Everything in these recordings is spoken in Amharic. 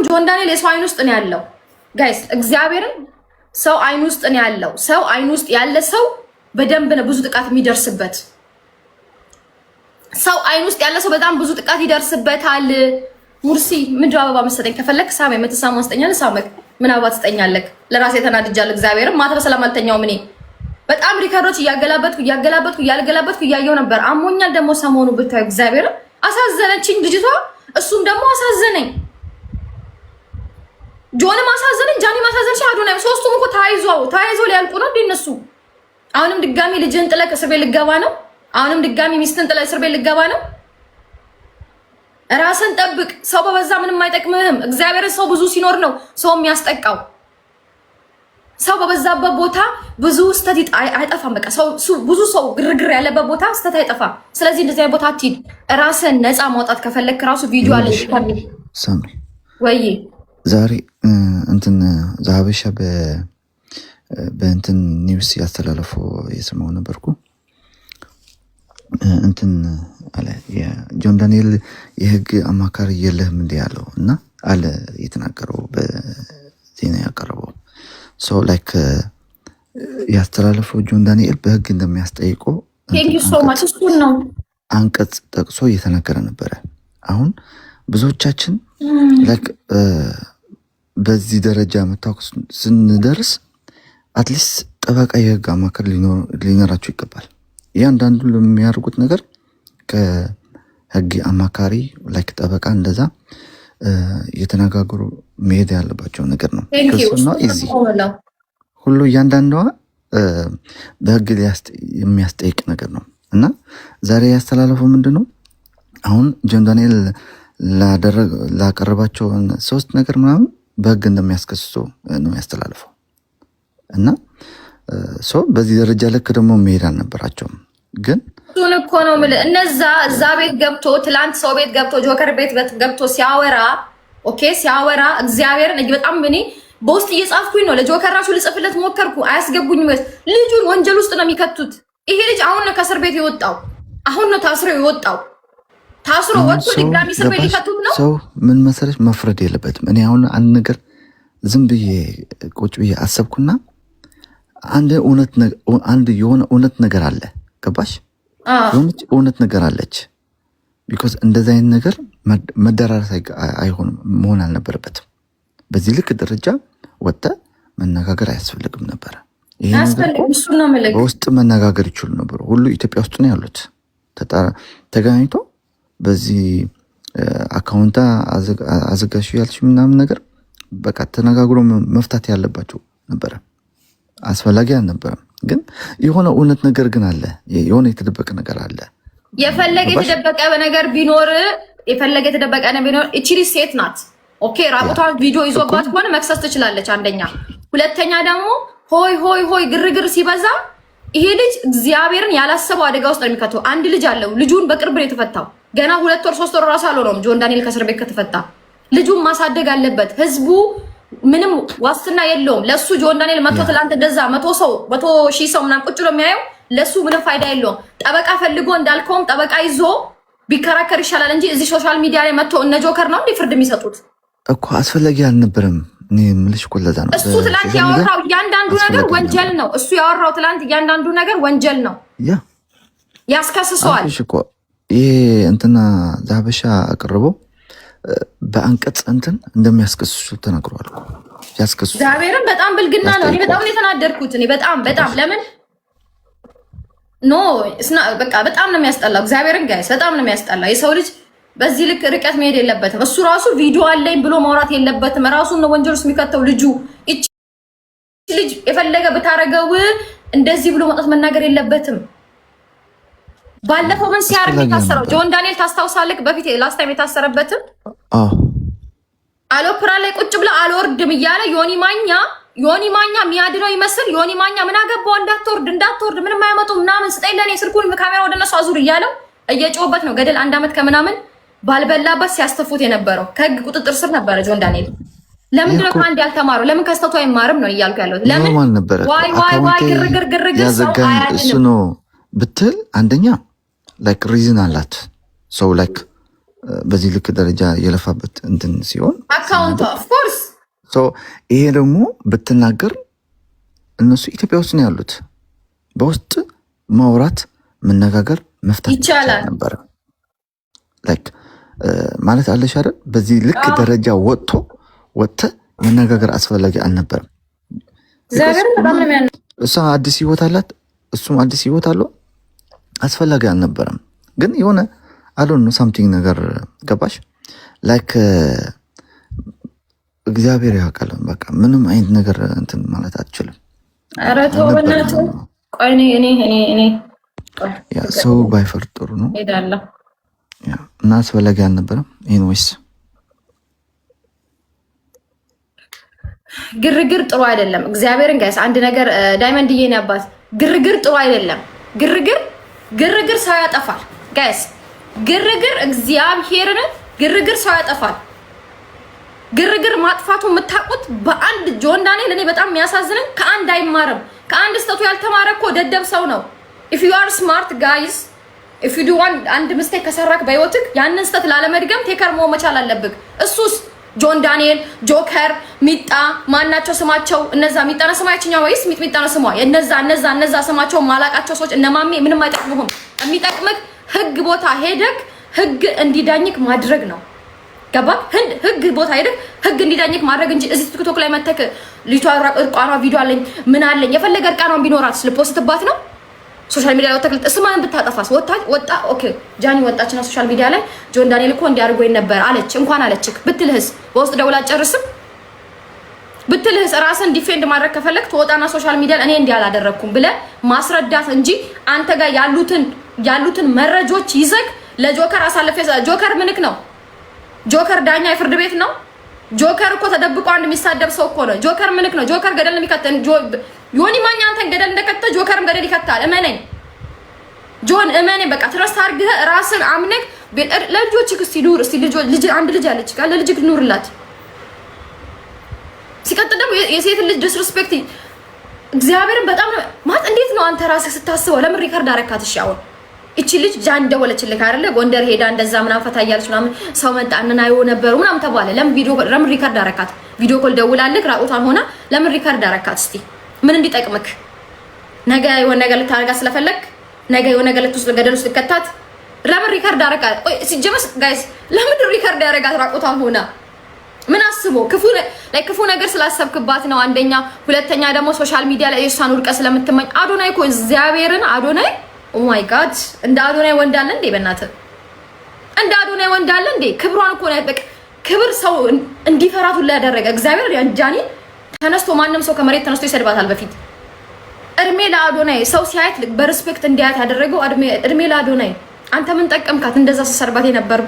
ጆን ዳንኤል የሰው አይን ውስጥ ነው ያለው ጋይስ እግዚአብሔርን ሰው አይን ውስጥ ነው ያለው ሰው አይን ውስጥ ያለ ሰው በደንብ ነው ብዙ ጥቃት የሚደርስበት ሰው አይን ውስጥ ያለ ሰው በጣም ብዙ ጥቃት ይደርስበታል ሙርሲ ምንድን አበባ መሰጠኝ ከፈለክ ሳሜ መተሳማ ወስጠኛል ሳመክ ምን አበባ ትጠኛለክ ለራሴ ተናድጃለሁ እግዚአብሔርን ማታ በሰላም አልተኛውም እኔ በጣም ሪከርዶች ያገላበጥኩ እያየው ነበር አሞኛል ደግሞ ሰሞኑ ብታዩ እግዚአብሔርን አሳዘነችኝ ልጅቷ እሱም ደግሞ አሳዘነኝ ጆንም አሳዘነኝ ጃኒም አሳዘነች አዶናይ ሶስቱም እኮ ታይዞ ሊያልቁ ነው እንደነሱ አሁንም ድጋሚ ልጅን ጥለቅ እስር ቤት ልገባ ነው አሁንም ድጋሚ ሚስትን ጥለቅ እስር ቤት ልገባ ነው ራስን ጠብቅ ሰው በበዛ ምንም አይጠቅምህም እግዚአብሔር ሰው ብዙ ሲኖር ነው ሰው የሚያስጠቃው ሰው በበዛበት ቦታ ብዙ ስተት አይጠፋም በቃ ሰው ብዙ ሰው ግርግር ያለበት ቦታ ስተት አይጠፋም ስለዚህ እንደዚህ ቦታ አትሂድ ራስን ነፃ ማውጣት ከፈለክ ራሱ ቪዲዮ አለ ሰሚ ወይ ዛሬ እንትን ዛሀበሻ በእንትን ኒውስ ያስተላለፉ የሰማው ነበርኩ እንትን አለ የጆን ዳንኤል የህግ አማካሪ የለህም እንደ ያለው እና አለ የተናገረው በዜና ያቀረበው ሶ ላይክ ያስተላለፈው ጆን ዳንኤል በህግ እንደሚያስጠይቀው ቴንክ ዩ ሶ ማች እሱን ነው አንቀጽ ጠቅሶ እየተናገረ ነበረ አሁን ብዙዎቻችን ላይክ በዚህ ደረጃ መታወቅ ስንደርስ አትሊስት ጠበቃ የህግ አማካሪ ሊኖራቸው ይገባል እያንዳንዱ ለሚያደርጉት ነገር ከህግ አማካሪ ላይክ ጠበቃ እንደዛ የተነጋገሩ መሄድ ያለባቸው ነገር ነው ከሱና እዚህ ሁሉ እያንዳንዷ በህግ የሚያስጠይቅ ነገር ነው እና ዛሬ ያስተላለፈው ምንድነው አሁን ጆን ዳንኤል ላቀረባቸው ሶስት ነገር ምናምን በህግ እንደሚያስከስሱ ነው ያስተላለፈው እና በዚህ ደረጃ ልክ ደግሞ መሄድ አልነበራቸውም ግን እሱን እኮ ነው የምልህ እነዛ እዛ ቤት ገብቶ ትላንት ሰው ቤት ገብቶ ጆከር ቤት ገብቶ ሲያወራ ኦኬ ሲያወራ እግዚአብሔርን በጣም እኔ በውስጥ እየጻፍኩኝ ነው ለጆከር ራሱ ልጽፍለት ሞከርኩ አያስገቡኝም ልጁን ወንጀል ውስጥ ነው የሚከቱት ይሄ ልጅ አሁን ነው ከእስር ቤት የወጣው አሁን ነው ታስሮ ወጥቶ ድጋሚ እስር ቤት ሊከቱት ነው ሰው ምን መሰለሽ መፍረድ የለበትም እኔ አሁን አንድ ነገር ዝም ብዬ ቁጭ ብዬ አሰብኩና አንድ የሆነ እውነት ነገር አለ ገባሽ የሆነች እውነት ነገር አለች ቢኮዝ እንደዚህ አይነት ነገር መደራረስ አይሆንም መሆን አልነበረበትም በዚህ ልክ ደረጃ ወጣ መነጋገር አያስፈልግም ነበር ይሄ ነገር በውስጥ መነጋገር ይችሉ ነበር ሁሉ ኢትዮጵያ ውስጥ ነው ያሉት ተገናኝቶ በዚህ አካውንታ አዘጋጁ ያልሽ ምናምን ነገር በቃ ተነጋግሮ መፍታት ያለባቸው ነበር አስፈላጊ አልነበረም ግን የሆነ እውነት ነገር ግን አለ የሆነ የተደበቀ ነገር አለ የፈለገ የተደበቀ ነገር ቢኖር እቺ ሴት ናት ኦኬ ራቁቷን ቪዲዮ ይዞባት ከሆነ መክሰስ ትችላለች አንደኛ ሁለተኛ ደግሞ ሆይ ግርግር ሲበዛ ይሄ ልጅ እግዚአብሔርን ያላሰበው አደጋ ውስጥ ነው የሚከተው አንድ ልጅ አለው ልጁን በቅርብ ነው የተፈታው ገና 2 ወር 3 ወር ራሱ አልሆነውም ጆን ዳንኤል ከእስር ቤት ከተፈታ ልጁን ማሳደግ አለበት ህዝቡ ምንም ዋስትና የለውም ለሱ ጆን ዳንኤል መቶ ትላንት እንደዛ 100,000 ሰው ምናምን ቁጭ ነው የሚያየው ለሱ ምንም ፋይዳ የለውም ጠበቃ ፈልጎ እንዳልከውም ጠበቃ ይዞ ቢከራከር ይሻላል እንጂ እዚህ ሶሻል ሚዲያ ላይ መጥቶ እነ ጆከር ነው እንዴ ፍርድ የሚሰጡት እኮ አስፈላጊ አልነበረም እኔ ምልሽ እኮ ለዛ ነው እሱ ትላንት ያወራው እያንዳንዱ ነገር ወንጀል ነው እሱ ያወራው ትላንት እያንዳንዱ ነገር ወንጀል ነው ያስከስሰዋል እኮ ይሄ እንትና ዛሀበሻ አቀረበው በአንቀጽ እንትን እንደሚያስከስሱ ተናግሯል ያስከስሱ እግዚአብሔርን በጣም ብልግና ነው እኔ በጣም የተናደርኩት እኔ በጣም ለምን በቃ በጣም ነው የሚያስጠላው እግዚአብሔርን ጋይስ በጣም ነው የሚያስጠላው የሰው ልጅ በዚህ ልክ ርቀት መሄድ የለበትም እሱ ራሱ ቪዲዮ አለኝ ብሎ ማውራት የለበትም ራሱን ነው ወንጀል ውስጥ የሚከተው ልጁ እቺ ልጅ የፈለገ ብታረገው እንደዚህ ብሎ መጣት መናገር የለበትም ባለፈው ምን ሲያርግ ታሰረው ጆን ዳንኤል ታስታውሳለህ በፊት ላስት ታይም የታሰረበትን አሎፕራ ላይ ቁጭ ብለ አልወርድም እያለ ዮኒ ማኛ የሚያድነው ይመስል ዮኒ ማኛ ምን አገባው እንዳትወርድ ምንም አይመጡ ምናምን ስጠኝ ለኔ ስልኩን ካሜራ ወደ እነሱ አዙር እያለው እየጮህበት ነው ገደል 1 አመት ከምናምን ባልበላበት ሲያስተፉት የነበረው ከህግ ቁጥጥር ስር ነበረ ጆን ዳንኤል ለምን ነው አንድ ያልተማረው ለምን ከስተቱ አይማርም ነው እያልኩ ያለው ለምን ዋይ ግርግር ያዘጋኝ እሱ ነው ብትል አንደኛ ላይክ ሪዝን አላት ሰው ላይክ በዚህ ልክ ደረጃ የለፋበት እንትን ሲሆን አካውንት ኦፍ ኮርስ ይሄ ደግሞ ብትናገር እነሱ ኢትዮጵያ ውስጥ ነው ያሉት። በውስጥ ማውራት መነጋገር መፍታት ይቻላል ነበር ላይክ ማለት አለሽ አይደል? በዚህ ልክ ደረጃ ወጥተ መነጋገር አስፈላጊ አልነበረም። እሷ አዲስ ህይወት አላት፣ እሱም አዲስ ህይወት አለው። አስፈላጊ አልነበረም። ግን የሆነ አሎን ነው ሳምቲንግ ነገር ገባሽ? ላይክ እግዚአብሔር ያውቃል። በቃ ምንም አይነት ነገር እንትን ማለት አትችልም። ኧረ ተው በእናትህ ቆይ እኔ ሰው ባይፈርድ ጥሩ ነው እና አስፈላጊ አልነበረም። ይሄን ወይስ ግርግር ጥሩ አይደለም። እግዚአብሔርን ጋይስ አንድ ነገር ዳይመንድዬ ነው ያባት ግርግር ጥሩ አይደለም። ግርግር ሰው ያጠፋል ጋይስ። ግርግር እግዚአብሔርን ግርግር ሰው ያጠፋል። ግርግር ማጥፋቱ የምታውቁት በአንድ ጆን ዳንኤል እኔ በጣም የሚያሳዝነኝ ከአንድ አይማርም። ከአንድ ስተቱ ያልተማረ እኮ ደደብ ሰው ነው። if you are smart guys if you do አንድ ሚስቴክ ከሰራክ በህይወትክ ያንን ስተት ላለመድገም ቴከር መሆን መቻል አለብክ። እሱስ ጆን ዳንኤል፣ ጆከር፣ ሚጣ ማናቸው ስማቸው? እነዛ ሚጣ ነው ስማቸው ወይስ ሚጣ ነው ስሟ? እነዛ ስማቸው ማላቃቸው ሰዎች እነማሜ ምንም አይጠቅሙህም። የሚጠቅምክ ህግ ቦታ ሄደክ ህግ እንዲዳኝክ ማድረግ ነው። ገባክ? ህግ ቦታ ሄደክ ህግ እንዲዳኝክ ማድረግ እንጂ እዚህ ቲክቶክ ላይ መተክ ልጅቷ እርቃኗ ቪዲዮ አለኝ ምን አለኝ የፈለገ እርቃኗን ቢኖራት ልፖስትባት ነው። ሶሻል ሚዲያ ላይ ወጣክ እስማን ብታጠፋስ ወጣ ኦኬ ጃኒ ወጣችና ሶሻል ሚዲያ ላይ ጆን ዳንኤል እኮ እንዲያርጎኝ ነበር አለች። እንኳን አለችክ ብትልህስ በውስጥ ደውላ ጨርስም ብትልህስ ራስን ዲፌንድ ማድረግ ከፈለክ ተወጣና ሶሻል ሚዲያ እኔ እንዲህ አላደረኩም ብለ ማስረዳት እንጂ አንተ ጋር ያሉትን መረጆች ይዘክ ለጆከር አሳልፈ ጆከር ምንክ ነው? ጆከር ዳኛ የፍርድ ቤት ነው? ጆከር እኮ ተደብቆ አንድ የሚሳደብ ሰው እኮ ነው። ጆከር ምንክ ነው? ጆከር ገደል የሚከተን ዮኒ ማኛ አንተን ገደል እንደከተ ጆከርም ገደል ይከታል። እመነኝ ጆን እመነኝ። በቃ ትረስት አድርገህ ራስን አምነህ ለልጆችህ እስቲ ኑር። እስቲ ልጅ አንድ ልጅ አለች ካለ ልጅህ ኑርላት። ሲቀጥል ደግሞ የሴት ልጅ ዲስሪስፔክት እግዚአብሔርን በጣም ማለት እንዴት ነው አንተ ራስህ ስታስበው? ለምን ሪከርድ አረካት? እሺ አሁን እቺ ልጅ ጃን ደወለችልህ አይደለ? ጎንደር ሄዳ እንደዛ ምናምን ፈታ እያለች ምናምን ሰው መጣና አይው ነበሩ ምናምን ተባለ። ለምን ሪከርድ አረካት? ቪዲዮ ኮል ደውላለህ ራቁቷን ሆና ለምን ሪከርድ አረካት? እስቲ ምን እንዲጠቅምክ? ነገ የሆነ ነገር ልታረጋ ስለፈለክ ነገ የሆነ ነገር ልትወስድ ገደል ውስጥ ልከታት ለምን ሪከርድ አረካት? ቆይ ሲጀመስ ጋይስ ለምን ሪከርድ ያረጋት ራቁቷን ሆና? ምን አስቦ ክፉ ነገር ስላሰብክባት ነው አንደኛ። ሁለተኛ ደግሞ ሶሻል ሚዲያ ላይ እሷን ውድቀት ስለምትመኝ አዶናይ እኮ እግዚአብሔርን አዶናይ ኦ ማይ ጋድ እንደ አዶናይ ወንድ አለ እንዴ? በእናትህ እንደ አዶናይ ወንድ አለ እንዴ? ክብሯን እኮ ነው ያጠቅ ክብር ሰው እንዲፈራቱ ላይ ያደረገ እግዚአብሔር ያንጃኒ ተነስቶ ማንም ሰው ከመሬት ተነስቶ ይሰድባታል። በፊት እድሜ ለአዶናይ ሰው ሲያይት በሪስፔክት እንዲያት ያደረገው እድሜ ለአዶናይ። አንተ ምን ጠቀምካት? እንደዛ ሲሰርባት የነበር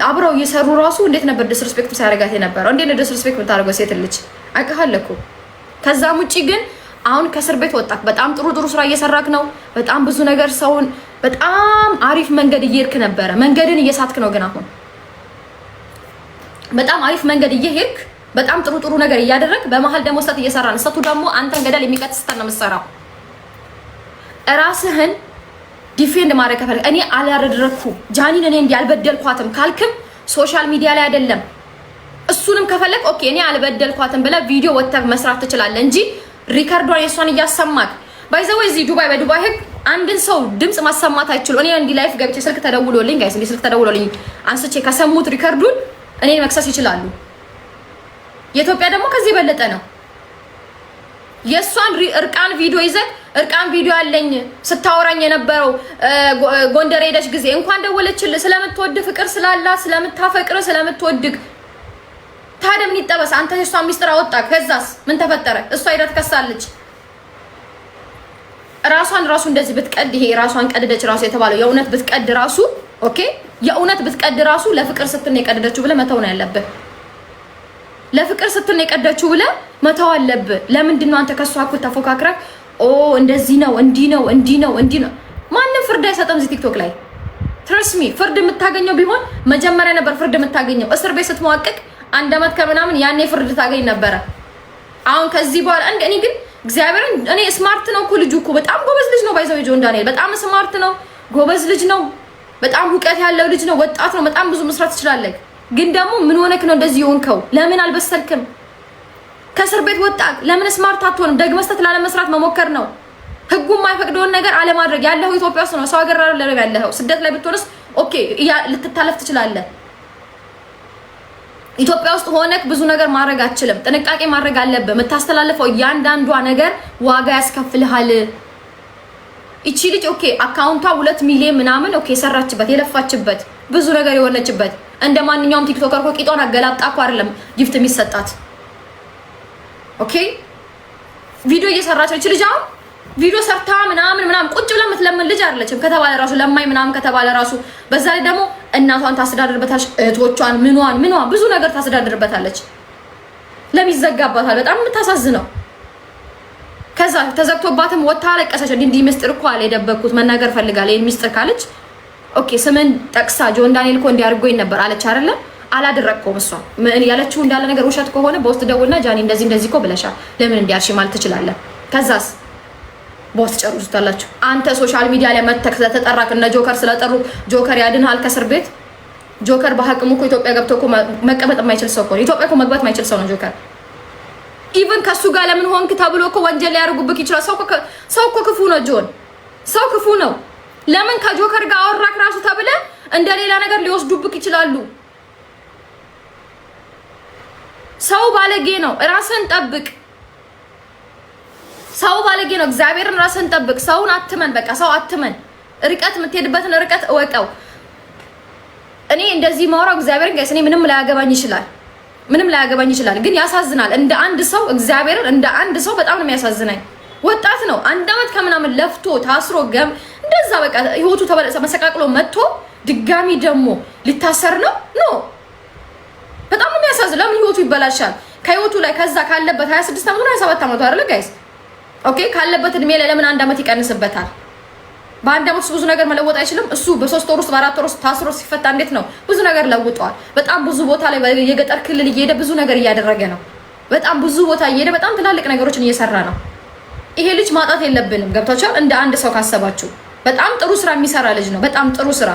አብረው እየሰሩ ራሱ እንዴት ነበር ዲስሪስፔክት ሲያደርጋት የነበረው? እንዴት ነው ዲስሪስፔክት የምታደርገው ሴት ልጅ? አውቃለሁ። ከዛም ውጪ ግን አሁን ከእስር ቤት ወጣክ። በጣም ጥሩ ስራ እየሰራክ ነው። በጣም ብዙ ነገር ሰውን በጣም አሪፍ መንገድ እየሄድክ ነበረ። መንገድን እየሳትክ ነው። ግን አሁን በጣም አሪፍ መንገድ እየሄድክ በጣም ጥሩ ነገር እያደረግ በመሀል ደግሞ ስህተት እየሰራ ነው። ስህተቱ ደግሞ አንተን ገደል የሚቀጥ ስህተት ነው የምትሰራው። ራስህን ዲፌንድ ማድረግ ከፈለክ እኔ አላደረኩም ጃኒን እኔ እንዲያልበደልኳትም ካልክም ሶሻል ሚዲያ ላይ አይደለም እሱንም ከፈለክ ኦኬ እኔ አልበደልኳትም ብለህ ቪዲዮ ወጥተህ መስራት ትችላለህ እንጂ ሪካርዶን የሷን እያሰማክ ባይዘው እዚህ በዱባይ ህግ አንድን ሰው ድምጽ ማሰማት አይችሉ። እኔ እንዲ ላይፍ ገብቼ ስልክ ተደውሎልኝ ጋይስ እንዲ ስልክ ተደውሎልኝ አንስቼ ከሰሙት ሪካርዱን እኔ መክሰስ ይችላሉ። የኢትዮጵያ ደግሞ ከዚህ በለጠ ነው። የሷን እርቃን ቪዲዮ ይዘህ እርቃን ቪዲዮ አለኝ ስታወራኝ የነበረው ጎንደር ሄደሽ ጊዜ እንኳን ደወለችልህ ስለምትወድ ፍቅር ስላላት ስለምታፈቅር ስለምትወድግ ታዲያ ምን ይጠበስ? አንተ የሷን ሚስጥር አወጣክ። ከዛስ ምን ተፈጠረ? እሷ ሄዳ ትከሳለች። ራሱ እንደዚህ ብትቀድ ይሄ ራሷን ቀደደች ራሱ የተባለው የእውነት ብትቀድ ራሱ ኦኬ የእውነት ብትቀድ ራሱ ለፍቅር ስትል ነው የቀደደችው ብለህ መተው ነው ያለብህ። ለፍቅር ስትል ነው የቀደችው ብለህ መተው አለብህ። ለምንድን ነው አንተ ከሷ እኩል ተፎካክረህ እንደዚህ ነው እንዲህ ነው? ማንም ፍርድ አይሰጥም እዚህ ቲክቶክ ላይ ትረስት ሚ። ፍርድ የምታገኘው ቢሆን መጀመሪያ ነበር ፍርድ የምታገኘው። እስር ቤት ስትሟቀቅ 1 አመት ከምናምን ያኔ ፍርድ ታገኝ ነበረ። አሁን ከዚህ በኋላ እኔ ግን እግዚአብሔርን እኔ ስማርት ነው እኮ ልጁ እኮ በጣም ጎበዝ ልጅ ነው። ባይዘው ጆን ዳንኤል በጣም ስማርት ነው፣ ጎበዝ ልጅ ነው። በጣም ሁቀት ያለው ልጅ ነው፣ ወጣት ነው፣ በጣም ብዙ መስራት ትችላለህ። ግን ደግሞ ምን ሆነክ ነው እንደዚህ የሆንከው? ለምን አልበሰልክም? ከእስር ቤት ወጣክ፣ ለምን ስማርት አትሆንም? ደግመህ ላለመስራት መሞከር ነው። ህጉ የማይፈቅደውን ነገር አለማድረግ። ያለው ኢትዮጵያ ውስጥ ነው፣ ሰው ሀገር አይደለም ያለው። ስደት ላይ ብትሆንስ ኦኬ ልትታለፍ ትችላለህ። ኢትዮጵያ ውስጥ ሆነክ ብዙ ነገር ማድረግ አትችልም። ጥንቃቄ ማድረግ አለብህ። የምታስተላልፈው እያንዳንዷ ነገር ዋጋ ያስከፍልሃል። እቺ ልጅ ኦኬ አካውንቷ 2 ሚሊዮን ምናምን ኦኬ ሰራችበት፣ የለፋችበት ብዙ ነገር የሆነችበት እንደ ማንኛውም ቲክቶከር እኮ ቂጧን አገላብጣ እኮ አይደለም ጊፍት የሚሰጣት። ኦኬ ቪዲዮ እየሰራች እቺ ልጅ አሁን ቪዲዮ ሰርታ ምናምን ቁጭ ብላ የምትለምን ልጅ አይደለችም። ከተባለ ራሱ ለማይ ምናምን ከተባለ ራሱ በዛ ላይ ደግሞ እናቷን ታስተዳድርበታለች፣ እህቶቿን ምኗን ብዙ ነገር ታስተዳድርበታለች። ለሚዘጋባታል በጣም የምታሳዝነው። ከዛ ተዘግቶባትም ወጣ አለቀሰች። እንዲህ ምስጢር እኮ አለ የደበኩት መናገር ፈልጋለሁ ይሄን ምስጢር ካለች ኦኬ ስምን ጠቅሳ ጆን ዳንኤል እኮ እንዲያርጎኝ ነበር አለች አይደለ? አላደረቅኩም። እሷ ምን ያለችው እንዳለ ነገር ውሸት ከሆነ በውስጥ ደውልና ጃኒ እንደዚህ እኮ ብለሻል ለምን እንዲያርሽ ማለት ትችላለህ። ከዛስ በውስጥ ጨርሱታላችሁ። አንተ ሶሻል ሚዲያ ላይ መተክ ስለተጠራክ እነ ጆከር ስለጠሩ ጆከር ያድንሃል ከእስር ቤት። ጆከር በሐቅሙ እኮ ኢትዮጵያ ገብቶ እኮ መቀመጥ የማይችል ሰው እኮ ነው። ኢትዮጵያ እኮ መግባት የማይችል ሰው ነው ጆከር። ኢቭን ከሱ ጋር ለምን ሆንክ ተብሎ እኮ ወንጀል ሊያደርጉብክ ይችላል። ሰው እኮ ክፉ ነው ጆን፣ ሰው ክፉ ነው። ለምን ከጆከር ጋር አወራክ ራሱ ተብለ እንደ ሌላ ነገር ሊወስዱብክ ይችላሉ። ሰው ባለጌ ነው። ራስን ጠብቅ። ሰው ባለጌ ነው። እግዚአብሔርን ራስን ጠብቅ። ሰውን አትመን። በቃ ሰው አትመን። ርቀት የምትሄድበትን ርቀት እወቀው። እኔ እንደዚህ ማውራው እግዚአብሔርን ጋይስ እኔ ምንም ላያገባኝ ይችላል። ግን ያሳዝናል። እንደ አንድ ሰው እግዚአብሔርን እንደ አንድ ሰው በጣም ነው የሚያሳዝናኝ። ወጣት ነው 1 አመት ከምናምን ለፍቶ ታስሮ እንደዛ በቃ ህይወቱ መሰቃቅሎ መጥቶ ድጋሚ ደግሞ ሊታሰር ነው በጣም ነው የሚያሳዝን። ለምን ህይወቱ ይበላሻል? ከህይወቱ ላይ ከዛ ካለበት 26 አመቱ ነው 27 አመቱ አይደለ ጋይስ? ኦኬ ካለበት እድሜ ላይ ለምን 1 አመት ይቀንስበታል? በ1 አመት ብዙ ነገር መለወጥ አይችልም? እሱ በ3 ወር ውስጥ በ4 ወር ውስጥ ታስሮ ሲፈታ እንዴት ነው ብዙ ነገር ለውጧል። በጣም ብዙ ቦታ ላይ የገጠር ክልል እየሄደ ብዙ ነገር እያደረገ ነው። በጣም ብዙ ቦታ እየሄደ በጣም ትላልቅ ነገሮችን እየሰራ ነው። ይሄ ልጅ ማጣት የለብንም። ገብታችኋል? እንደ አንድ ሰው ካሰባችሁ በጣም ጥሩ ስራ የሚሰራ ልጅ ነው። በጣም ጥሩ ስራ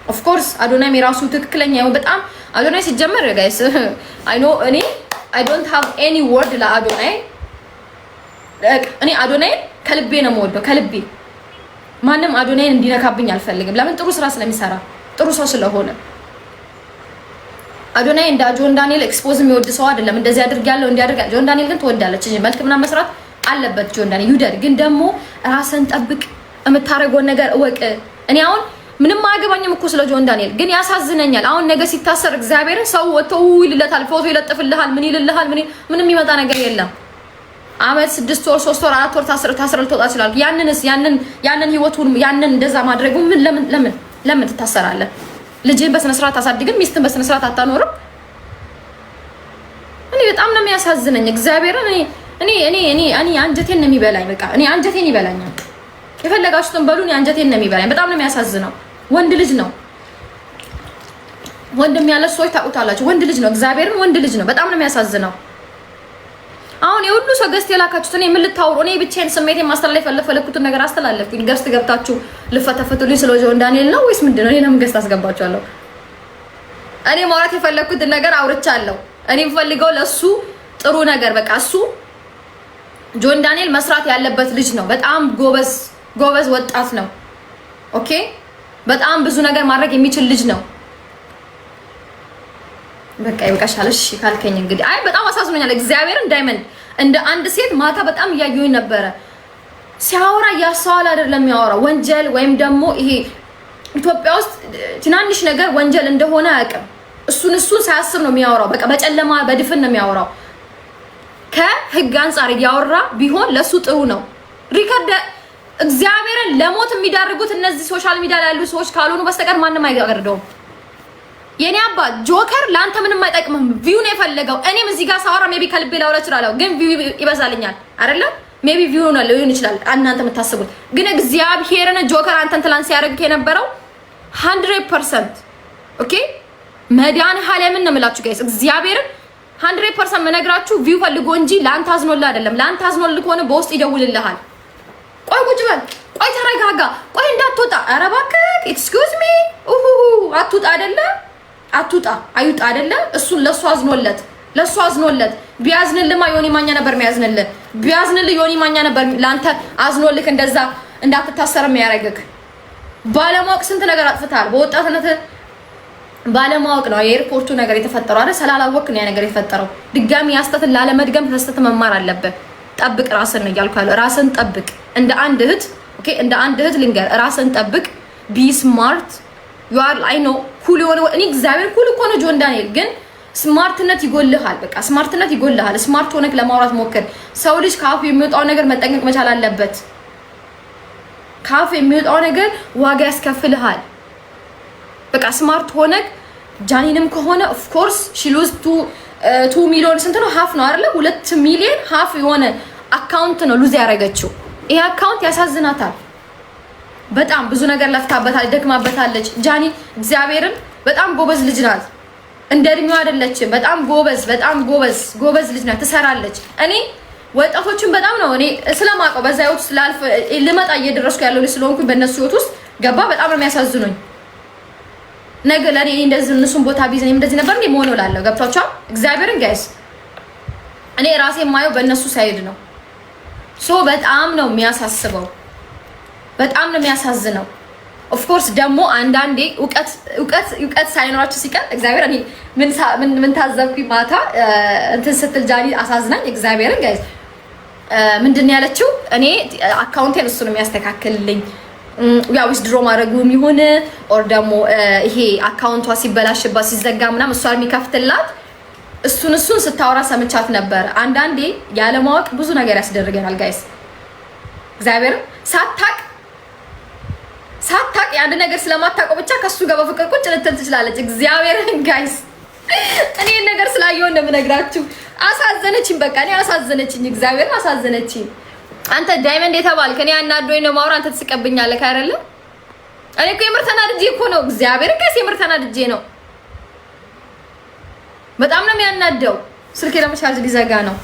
ኦፍ ኮርስ አዶናይም የራሱ ትክክለኛ ነው። በጣም አዶናይ ሲጀመር ጋይስ አይ ኖ እኔ አይ ዶንት ሃቭ ኤኒ ወርድ ለአዶናይ። እኔ አዶናይ ከልቤ ነው የምወደው፣ ከልቤ ማንም አዶናይን እንዲነካብኝ አልፈልግም። ለምን? ጥሩ ስራ ስለሚሰራ ጥሩ ሰው ስለሆነ። አዶናይ እንደ ጆን ዳንኤል ኤክስፖዝ የሚወድ ሰው አይደለም። እንደዚህ አድርጋለሁ እንዲያደርጋ ጆን ዳንኤል ግን ትወዳለች። መልክ ምናምን መስራት አለበት ጆን ዳንኤል ይውደድ። ግን ደግሞ ራስን ጠብቅ፣ የምታረገውን ነገር እወቅ። እኔ አሁን ምንም አያገባኝም እኮ ስለ ጆን ዳንኤል ግን ያሳዝነኛል። አሁን ነገ ሲታሰር እግዚአብሔርን ሰው ወጥቶ ይልለታል፣ ፎቶ ይለጥፍልሃል፣ ምን ይልልሃል? ምንም የሚመጣ ነገር የለም። አመት 6 ወር 3 ወር 4 ወር ታስረ ልትወጣ ይችላል። ያንን ህይወቱን ያንን እንደዛ ማድረጉ ምን ለምን ትታሰራለህ? ልጅህን በስነ ስርዓት አሳድግን፣ ሚስትን በስነ ስርዓት አታኖርም? እኔ በጣም ነው የሚያሳዝነኝ እግዚአብሔርን። እኔ አንጀቴን ነው የሚበላኝ። በቃ እኔ አንጀቴን ይበላኛል። የፈለጋችሁትን በሉን፣ አንጀቴን ነው የሚበላኝ። በጣም ነው የሚያሳዝነው። ወንድ ልጅ ነው። ወንድም ያለ ሰዎች ታውቁታላችሁ። ወንድ ልጅ ነው፣ እግዚአብሔርን ወንድ ልጅ ነው። በጣም ነው የሚያሳዝነው። አሁን የሁሉ ሰው ገስት የላካችሁት እኔ ምን ልታወሩ? እኔ ብቻዬን ስሜቴን ማስተላለፍ የፈለኩትን ነገር አስተላለፍኩኝ። ገስት ገብታችሁ ልፈተፈቱልኝ ስለ ጆን ዳንኤል ነው ወይስ ምንድነው? እኔ ለምን ገስት አስገባችኋለሁ? እኔ ማውራት የፈለኩትን ነገር አውርቻለሁ። እኔ የምፈልገው ለሱ ጥሩ ነገር በቃ እሱ ጆን ዳንኤል መስራት ያለበት ልጅ ነው። በጣም ጎበዝ ወጣት ነው። ኦኬ በጣም ብዙ ነገር ማድረግ የሚችል ልጅ ነው። በቃ ይበቃሻል። እሺ ካልከኝ እንግዲህ አይ በጣም አሳዝኖኛል። እግዚአብሔርን ዳይመንድ እንደ አንድ ሴት ማታ በጣም እያየሁኝ ነበረ። ሲያወራ እያስተዋለ አይደለም የሚያወራው። ወንጀል ወይም ደግሞ ይሄ ኢትዮጵያ ውስጥ ትናንሽ ነገር ወንጀል እንደሆነ አያውቅም። እሱን ሳያስብ ነው የሚያወራው። በቃ በጨለማ በድፍን ነው የሚያወራው። ከህግ አንፃር እያወራ ቢሆን ለሱ ጥሩ ነው። ሪከርድ እግዚአብሔርን ለሞት የሚዳርጉት እነዚህ ሶሻል ሚዲያ ላይ ያሉ ሰዎች ካልሆኑ በስተቀር ማንም አይጋርደውም። የኔ አባት ጆከር ለአንተ ምንም አይጠቅምም። ቪው ነው የፈለገው። እኔም እዚህ ጋር ሳወራ ሜቢ ከልቤ ላወራ እችላለሁ፣ ግን ቪው ይበዛልኛል አይደለ? ሜቢ ቪው ነው ሊሆን ይችላል እናንተ የምታስቡት። ግን እግዚአብሔርን ጆከር አንተን ትላንት ሲያደርግ የነበረው 100% ኦኬ መድኃኒዓለምን ነው የምላችሁ ጋይስ። እግዚአብሔርን 100% መነግራችሁ ቪው ፈልጎ እንጂ ለአንተ አዝኖልህ አይደለም። ለአንተ አዝኖልህ ከሆነ በውስጥ ይደውልልሃል። ቆይ ቁጭ በል ቆይ ተረጋጋ፣ ቆይ እንዳትወጣ። ኧረ እባክህ ኤክስኪውዝ ሚ አትውጣ አይደለ? አትውጣ አይውጣ አይደለ? እሱን ለሱ አዝኖለት ቢያዝንልማ ዮኒ ማኛ ነበር የሚያዝንልህ። ቢያዝንልህ ዮኒ ማኛ ነበር ላንተ አዝኖልህ እንደዛ እንዳትታሰር የሚያደርግህ። ባለማወቅ ስንት ነገር አጥፍተሃል። በወጣትነት ባለማወቅ ነው የኤርፖርቱ ነገር የተፈጠረው አይደል? ስላላወቅ ነው ያ ነገር የተፈጠረው። ድጋሚ ያስተትን ላለመድገም ተስተት መማር አለበት። ጠብቅ ራስን እያልኩ ያለው ራስን ጠብቅ። እንደ አንድ እህት ኦኬ፣ እንደ አንድ እህት ልንገር፣ ራስን ጠብቅ። ቢ ስማርት ዩ አር አይ ኖ ኩል የሆነ እኔ እግዚአብሔር ኩል እኮ ነው ጆን ዳንኤል፣ ግን ስማርትነት ይጎልሃል። በቃ ስማርትነት ይጎልሃል። ስማርት ሆነክ ለማውራት ሞክር። ሰው ልጅ ካፉ የሚወጣው ነገር መጠንቀቅ መቻል አለበት። ካፉ የሚወጣው ነገር ዋጋ ያስከፍልሃል። በቃ ስማርት ሆነክ ጃኒንም ከሆነ ኦፍ ኮርስ ሺ ሉዝ 2 ሚሊዮን ስንት ነው ሀፍ ነው አይደለ? 2 ሚሊዮን ሀፍ የሆነ አካውንት ነው ሉዝ ያደረገችው። ይሄ አካውንት ያሳዝናታል። በጣም ብዙ ነገር ለፍታበታለች፣ ደክማበታለች። ጃኒ እግዚአብሔርን በጣም ጎበዝ ልጅ ናት። እንደ እድሜዋ አይደለችም። በጣም ጎበዝ ልጅ ናት። ትሰራለች። እኔ ወጣቶችን በጣም ነው እኔ ስለማውቀው በዛ ህይወት ስላልፍ ልመጣ እየደረስኩ ያለው ልጅ ስለሆንኩኝ በእነሱ ህይወት ውስጥ ገባ። በጣም ነው የሚያሳዝኑኝ። ነገ ለኔ እንደዚህ እነሱን ቦታ ቢዘኝ እንደዚህ ነበር እንዴ መሆን እላለሁ። ገብቷችኋል? እግዚአብሔርን ጋይስ እኔ ራሴ የማየው በእነሱ ሳይድ ነው። ሶ በጣም ነው የሚያሳስበው። በጣም ነው የሚያሳዝነው። ኦፍ ኮርስ ደግሞ አንዳንዴ እውቀት ሳይኖራችሁ ሲቀር እግዚአብሔር እኔ ምን ታዘብኩኝ ማታ እንትን ስትል ጃኒ አሳዝናኝ። እግዚአብሔርን ጋይስ ምንድን ነው ያለችው? እኔ አካውንቴን እሱ ነው የሚያስተካክልልኝ ያው ዊዝድሮ ማድረጉም ይሁን ኦር ደግሞ ይሄ አካውንቷ ሲበላሽባት ሲዘጋ ምናምን እሷ የሚከፍትላት እሱን ስታወራ ሰምቻት ነበር። አንዳንዴ ያለማወቅ ብዙ ነገር ያስደርገናል ጋይስ። እግዚአብሔር ሳታቅ የአንድ ነገር ስለማታውቀው ብቻ ከሱ ጋር በፍቅር ቁጭ ልትል ትችላለች። እግዚአብሔርን ጋይስ እኔ ነገር ስላየው እንደምነግራችሁ አሳዘነችኝ። በቃ እኔ አሳዘነችኝ። እግዚአብሔርን አሳዘነችኝ። አንተ ዳይመንድ የተባልክ እኔ አናዶኝ ነው ማውራ፣ አንተ ትስቀብኛለህ አይደለ? እኔ እኮ የምር ተናድጄ እኮ ነው። እግዚአብሔርን ጋይስ የምር ተናድጄ ነው። በጣም ነው የሚያናደው። ስልኬ ደግሞ ቻርጅ ሊዘጋ ነው።